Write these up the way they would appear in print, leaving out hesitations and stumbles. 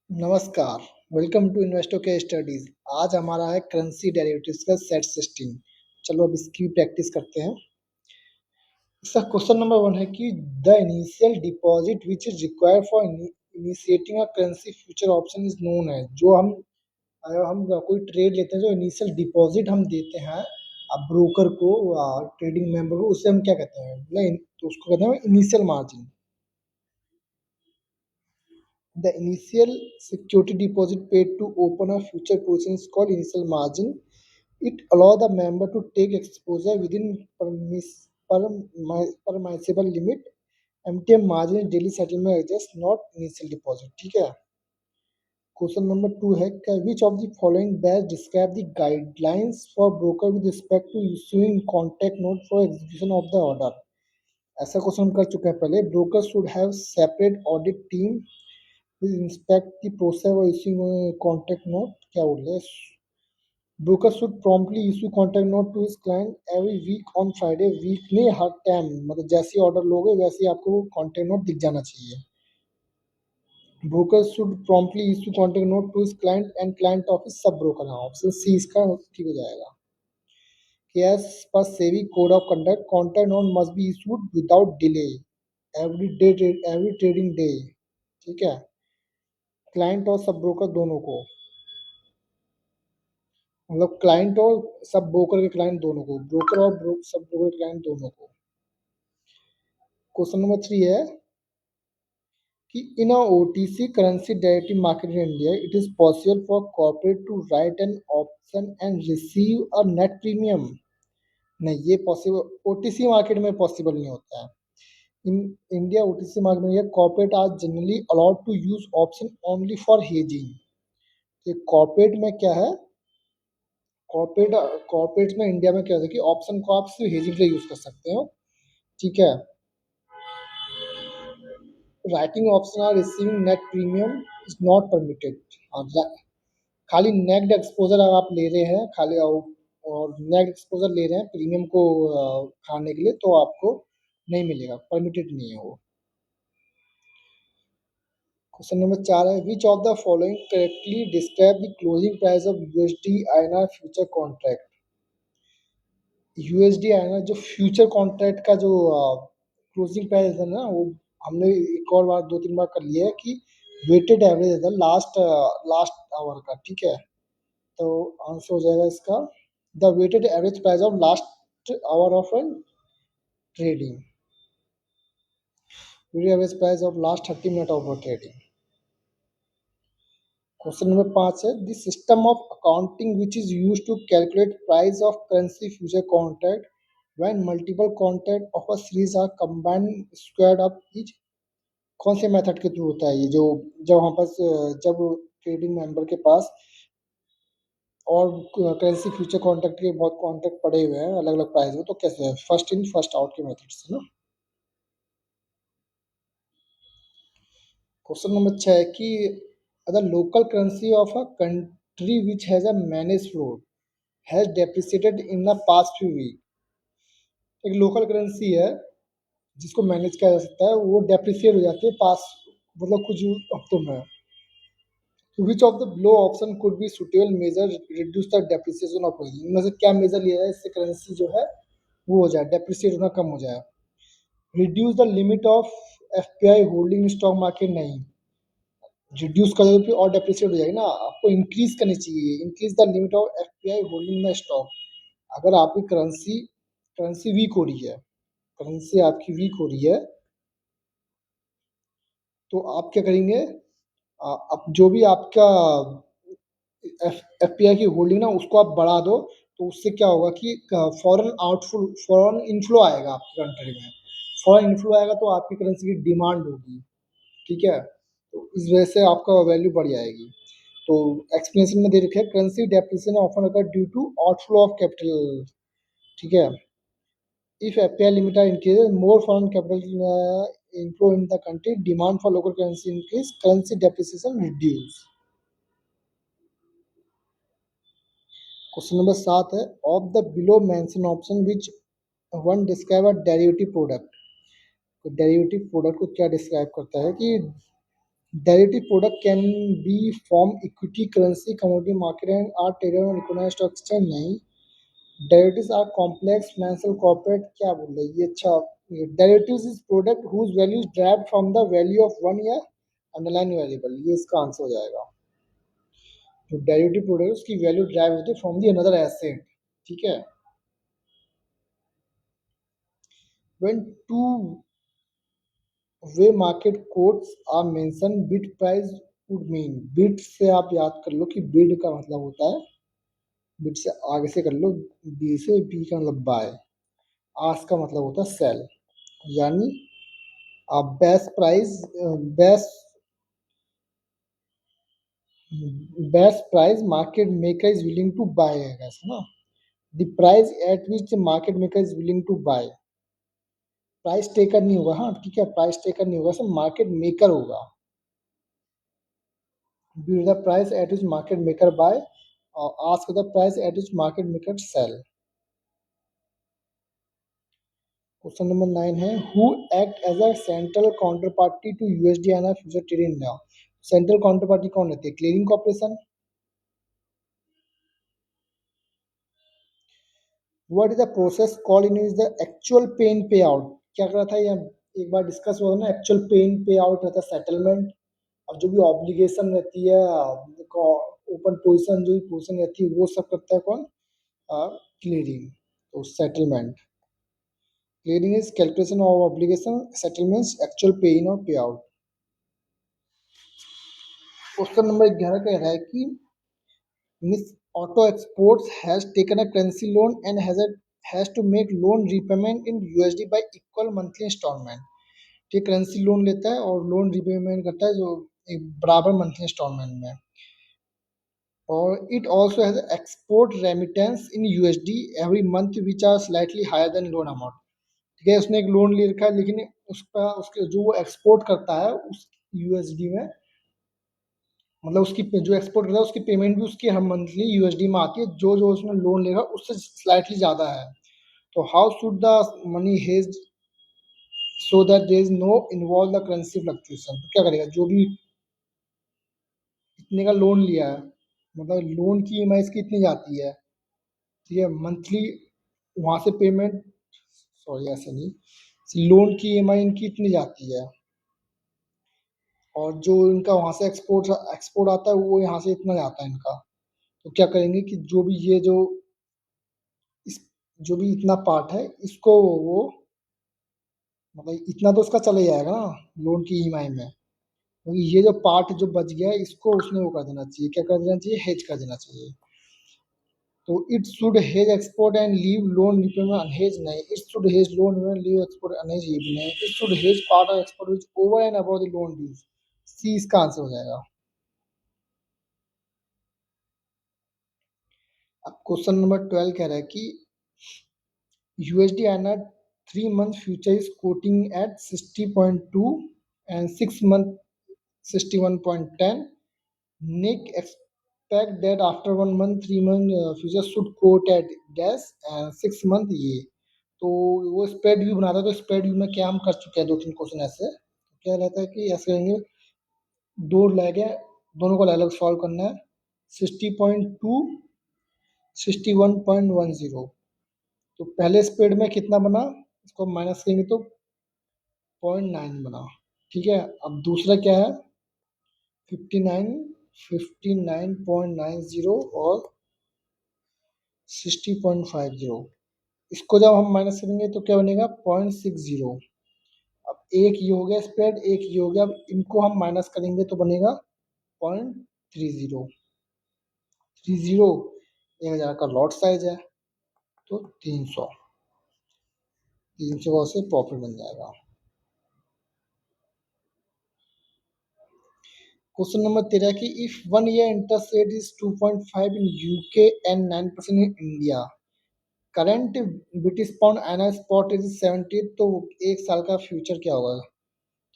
नमस्कार, welcome to investor के studies. आज हमारा है करेंसी डेरिवेटिव्स का सेट सिस्टम। चलो अब इसकी प्रैक्टिस करते हैं। इसका क्वेश्चन नंबर 1 है कि the initial deposit which is required for initiating a currency future option is known है। जो हम कोई ट्रेड लेते हैं, जो इनिशियल डिपॉजिट हम देते हैं अब ब्रोकर को, ट्रेडिंग मेंबर को, उसे हम क्या कहते हैं? तो उसको कहते हैं initial margin. The initial security deposit paid to open a future position is called initial margin. It allows the member to take exposure within permissible limit. MTM margin is daily settlement adjust, not initial deposit. ठीक है। Question number 2 है which of the following best describe the guidelines for broker with respect to issuing contact note for execution of the order. ऐसा question हम कर चुके हैं पहले। Broker should have separate audit team will inspect the process of issuing a contact note. क्या बोल रहे हैं? Broker should promptly issue contact note to his client every week on Friday. Week नहीं, हर टाइम, मतलब जैसे ही ऑर्डर लोगे वैसे ही आपको contact note दिख जाना चाहिए। Broker should promptly issue contact note to his client and client office सब broker है। ऑप्शन सी इसका ठीक हो जाएगा। As per SEBI code of conduct, contact note must be issued without delay every trading day। ठीक है। Client और sub broker दोनों को, मतलब क्लाइंट और सब ब्रोकर के क्लाइंट दोनों को, ब्रोकर और सब ब्रोकर के क्लाइंट दोनों को। क्वेश्चन नंबर 3 है कि in a OTC currency derivative market in India it is possible for corporate to write an option and receive a net premium. नहीं, ये पॉसिबल ओटीसी मार्केट में possible नहीं होता है। इन इंडिया ओटीसी मार्केट में corporate are generally allowed to use option only for hedging. Corporate में क्या है, कॉर्पोरेट में इंडिया में क्या होता है कि ऑप्शन को आप सिर्फ हेजिंग के लिए यूज कर सकते हो। ठीक है। राइटिंग ऑप्शन और receiving net premium is not permitted. खाली नेट एक्सपोजर अगर आप ले रहे हैं, खाली और नेट एक्सपोजर ले रहे हैं प्रीमियम को खाने के लिए, तो आपको नहीं मिलेगा, परमिटेड नहीं है वो। क्वेश्चन नंबर 4 है which of the following correctly describe the closing price of USD INR future contract. USD INR जो फ्यूचर कॉन्ट्रैक्ट का जो क्लोजिंग प्राइस है ना, वो हमने एक और बार 2-3 बार कर लिया है कि वेटेड एवरेज है लास्ट लास्ट आवर का। ठीक है। तो आंसर हो जाएगा इसका the weighted average price of last hour of an trading, weighted average price of last 30 minute of trading. Question number 5 है the system of accounting which is use to calculate price of currency future contract when multiple contract of a series are combined squared up is. कौन से method के through होता है ये? जो जब हमारे पास जब ट्रेडिंग मेंबर के पास और करेंसी फ्यूचर कॉन्ट्रैक्ट के बहुत कॉन्ट्रैक्ट पड़े हुए हैं अलग अलग प्राइस में, तो कैसे है? फर्स्ट इन फर्स्ट आउट के मेथड से ना। क्वेश्चन नंबर 6 है कि अगर local currency of a country which has a manage float has depreciated in the past few week. एक लोकल करेंसी है जिसको मैनेज किया जा सकता है, वो डेप्रिसिएट हो जाती है पास, मतलब कुछ हफ्तों में। Which of the below option could be suitable measure reduce the depreciation of currency. इनमें से क्या मेजर लिया जाए इससे करेंसी जो है वो हो जाए, डेप्रिसिएट होना कम हो जाए? Reduce the limit of FPI holding stock market. नहीं, रिड्यूस करोगे फिर और डेप्रिसिएट हो जाएगी ना, आपको इंक्रीज करनी चाहिए। Increase the limit of FPI holding the stock. अगर आपकी करेंसी करेंसी वीक हो रही है, करेंसी आपकी वीक हो रही है, तो आप क्या करेंगे? अब जो भी आपका एफपीआई की होल्डिंग ना, उसको आप बढ़ा दो, तो उससे क्या होगा कि फॉरेन इनफ्लो आएगा आपकी कंट्री में। फॉरेन इनफ्लो आएगा तो आपकी करेंसी की डिमांड होगी। ठीक है। तो इस वजह से आपका वैल्यू बढ़ जाएगी। तो एक्सप्लेनेशन में दे रखे है currency depreciation often occur due to outflow of capital. ठीक है। If FPI limit are increase more foreign capital inflow in the country, demand for local currency increase, currency depreciation reduce। Question number 7 है of the below mention option which one describe a derivative product. तो derivative product को क्या describe करता है कि Derivative product can be from equity, currency, commodity market and are traded on recognized stock exchange. नहीं, derivatives are complex financial corporate क्या बोल रहे हैं ये? अच्छा, derivatives is product whose value is derived from the value of one year underlying variable, ये इसका answer हो जाएगा। तो डेरिवेटिव प्रोडक्ट्स की वैल्यू ड्राइव होती है फ्रॉम दी अनदर एसेट, ठीक है। When two way market quotes are mention, bid price would mean, bid से आप याद कर लो कि बिड का मतलब होता है, बिड से आगे से कर लो, बी से, बी का मतलब बाय, आस्क का मतलब होता है सेल, यानी best price, best best price market maker is willing to buy है ऐसा ना, the price at which market maker is willing to buy, price taker नहीं होगा, हाँ ठीक है, प्राइस टेकर नहीं होगा, सब मार्केट मेकर होगा। Bid the price at which market maker buy और ask the price at which market maker sell. Question number 9 है, who act as a central counter party to USD and future trade in India. Central counter party कौन रहती है? Clearing corporation. What is the process call in is the actual pay in पे out, क्या कर रहा था ये, एक बार डिस्कस हुआ था ना, एक्चुअल पे इन पे आउट रहता है सेटलमेंट, और जो भी ऑब्लिगेशन रहती है, ओपन पोजीशन जो भी पोजीशन रहती है वो सब करता है कौन? क्लियरिंग। तो settlement, clearing is calculation of obligation, settlements actual pay इन और पे आउट। क्वेश्चन नंबर 11 कह रहा है कि Miss Auto Exports has taken a currency loan and has to make loan repayment in USD by equal monthly installment, ठीक, currency loan लेता है और लोन रीपेमेंट करता है जो एक बराबर मंथली इंस्टॉलमेंट में, और it also has export remittance in USD every month which are slightly higher than loan amount, ठीक है, उसने एक लोन ले रखा है लेकिन उसका उसके जो वो एक्सपोर्ट करता है उस यूएसडी में, मतलब उसकी जो एक्सपोर्ट करता है उसकी पेमेंट भी उसकी हर मंथली यूएसडी में आती है, जो जो उसने लोन लेगा उससे स्लाइटली ज़्यादा है। तो how should the money hedge so that there is no involve the currency fluctuation, तो क्या करेगा, जो भी इतने का लोन लिया है, मतलब लोन की ईएमआई इसकी इतनी जाती है, ठीक है, मंथली वहाँ से पेमेंट, सॉरी ऐसे नहीं, लोन की ईएमआई इनकी इतनी जाती है और जो इनका वहाँ से एक्सपोर्ट एक्सपोर्ट आता है वो यहाँ से इतना जाता है इनका, तो क्या करेंगे कि जो भी ये जो इस जो भी इतना पार्ट है इसको वो, मतलब इतना तो उसका चला जाएगा ना लोन की ईएमआई में, क्योंकि ये जो पार्ट जो बच गया है इसको उसने वो कर देना चाहिए, क्या कर देना चाहिए, हेज कर देना चाहिए। तो it should hedge export and leave loan repayment unhedge, नहीं, it should hedge loan repayment leave export unhedge, ये भी नहीं, it should hedge part of export which over and above the loan dues, C इसका answer हो जाएगा। अब question number 12 कह रहा है कि USD INR 3 month future is quoting at 60.2 and 6 month 61.10. Nick expect that after 1 month 3 month future should quote at dash and 6 month ये, तो वो स्प्रेड व्यू बनाता है, तो स्प्रेड व्यू में क्या हम कर चुके हैं 2-3 क्वेश्चन ऐसे, क्या रहता है कि ऐसे करेंगे, दो लैग है, दोनों को अलग अलग सॉल्व करना है, 60.2 61.10, तो पहले स्प्रेड में कितना बना, इसको माइनस करेंगे तो 0.9 बना, ठीक है। अब दूसरा क्या है, 59 59.90 और 60.50, इसको जब हम माइनस करेंगे तो क्या बनेगा 0.60। अब एक ये हो गया स्प्रेड, एक ये हो गया, अब इनको हम माइनस करेंगे तो बनेगा 0.30, 1000 का लॉट साइज है, तो 300 से प्रॉफिट बन जाएगा। क्वेश्चन नंबर 13 की if 1 year interest rate is 2.5 in UK and 9% in India, current British pound एना स्पॉट रेट इज 70, तो एक साल का फ्यूचर क्या होगा,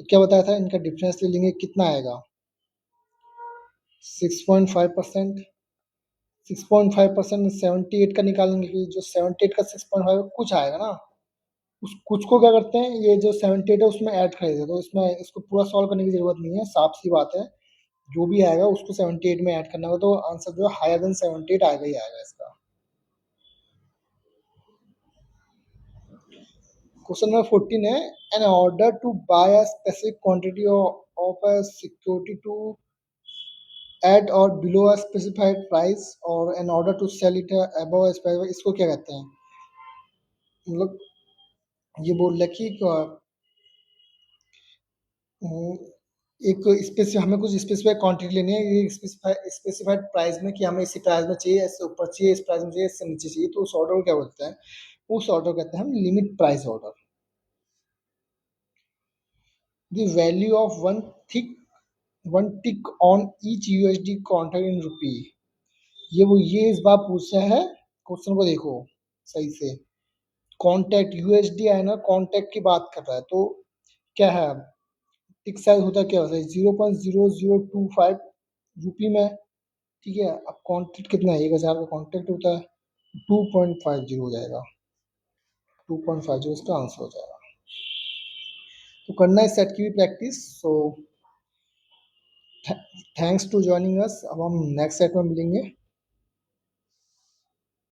तो क्या बताया था, इनका डिफरेंस ले लेंगे, कितना आएगा 6.5%, 6.5% 78 का निकालेंगे, कि जो 78 का 6.5 कुछ आएगा ना, उस कुछ को क्या करते हैं, ये जो 78 है उसमें ऐड कर देते हैं, तो इसमें इसको पूरा सॉल्व करने की जरूरत नहीं है, साफ सी बात है। जो भी आएगा उसको 78 में ऐड करना होगा, तो आंसर जो है हायर देन 78 आएगा ही आएगा इसका। क्वेश्चन नंबर 14 है, an order to buy a specific quantity of a security to at or below a specified price or an order to sell it above a specified, इसको क्या कहते हैं? मतलब ये बोल रहा है कि हम्म, एक हमें कुछ स्पेसिफाइड क्वांटिटी लेनी है, ये स्पेसिफाइड प्राइस में, कि हमें इसी प्राइस में चाहिए, इससे ऊपर चाहिए, इस प्राइस में चाहिए, इससे नीचे चाहिए, तो उस ऑर्डर को क्या बोलते हैं? उस ऑर्डर कहते हैं हम limit price order. The value of one tick on each USD contract in rupee. ये इस बार पूछा है, क्वेश्चन को देखो सही से। कॉन्टैक्ट यूएसडी है ना, कॉन्टैक्ट की बात कर रहा है, तो क्या है, टिक साइज होता है, क्या होता है 0.0025 रुपी में, ठीक है। अब कॉन्टैक्ट कितना है, 1000 का कॉन्टैक्ट होता है, 2.50 हो जाएगा, 2.50 इसका आंसर हो जाएगा। तो करना है सेट की भी practice. So thanks to joining us, अब हम नेक्स्ट सेट में मिलेंगे।